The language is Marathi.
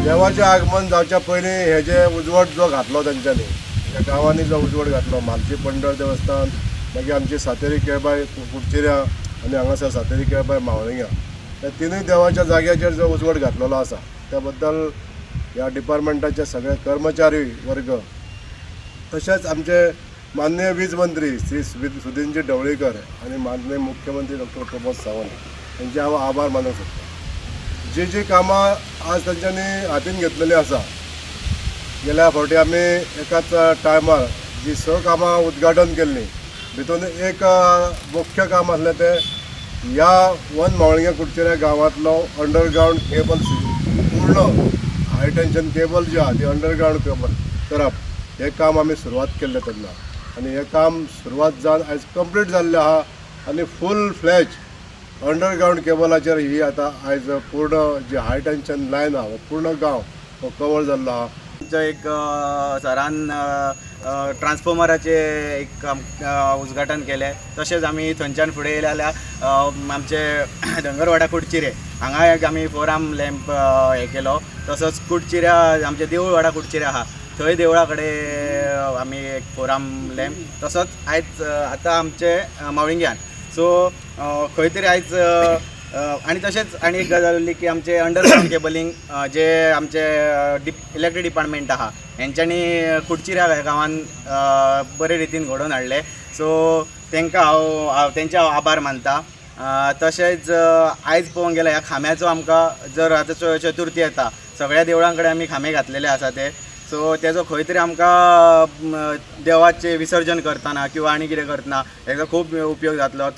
देवाचें आगमन जावच्या पयलीं हे जे उजवाड जो घातलो तांच्यांनी ह्या गांवांनी जो उजवाड घातलो म्हालची पंढर देवस्थान मागीर आमची सातेरी केळबाई कुडचिऱ्या आनी हांगासर सातेरी केळबाई मावळिंगा ह्या तिनूय देवाच्या जाग्याचेर जो उजवाड घातलेलो आसा त्या बद्दल ह्या डिपार्टमेंटाचे सगळे कर्मचारी वर्ग तशेंच आमचे माननीय वीज मंत्री श्री सुदीनजी ढवळीकर आनी माननीय मुख्यमंत्री डॉक्टर प्रमोद सावंत हांचे हांव आभार मानूंक सोदतां। जी कामां आज तांच्यांनी हातीन घेतलेली आसा गेल्या फावटी आमी एकाच टायमार जी 6 कामां उद्घाटन केल्लीं भितून एक मुख्य काम आसलें तें ह्या वन मावळिंगे कुडचिऱ्या गांवांतलो अंडरग्रावंड केबल पूर्ण हाय टेंशन केबल जी आहा ती अंडरग्रावंड केबल करप हे काम आमी सुरवात केल्लें तेन्ना आनी हे काम सुरवात जावन आयज कंप्लीट जाल्लें आहा आनी फूल फ्लॅज अंडरग्रावंड केबलाचेर ही आतां आयज पूर्ण जी हाय टेंशन लायन आहा पूर्ण गांव हो कवर जाल्लो आहा। एक सरान ट्रान्सफॉर्मराचे एक उद्घाटन केलें तशेंच आमी थंयच्यान फुडें येयले जाल्यार आमचे धंगरवाडा कुडचिरे हांगा एक आमी 4 आर्म लॅम्प हे केलो। तसोच कुडचिऱ्या आमचे देवूळवाडा कुडचिरे आहा थंय देवळा कडेन आमी एक 4 आर्म लॅम्प तसोच आयज आतां आमचे मावळिंग्यान सो खंय तरी आयज आनी तशेंच आनी एक गजाल जाल्ली की आमचे अंडरग्रावंड केबलिंग जे आमचे इलेक्ट्रीक डिपार्टमेंट आहा हेंच्यांनी कुडचिऱ्या गांवांत बरे रितीन घडोवन हाडले सो तांकां हांव तेंचे आभार मानता। तशेंच आयज पळोवंक गेल्यार ह्या खांब्याचो आमकां जर आतां चतुर्थी येता सगळ्या देवळां कडेन आमी खांबे घातलेले आसा ते सो तेजो खंय तरी आमकां देवाचें विसर्जन करतना किंवा आनी कितें करतना हेजो खूब उपयोग जातलो।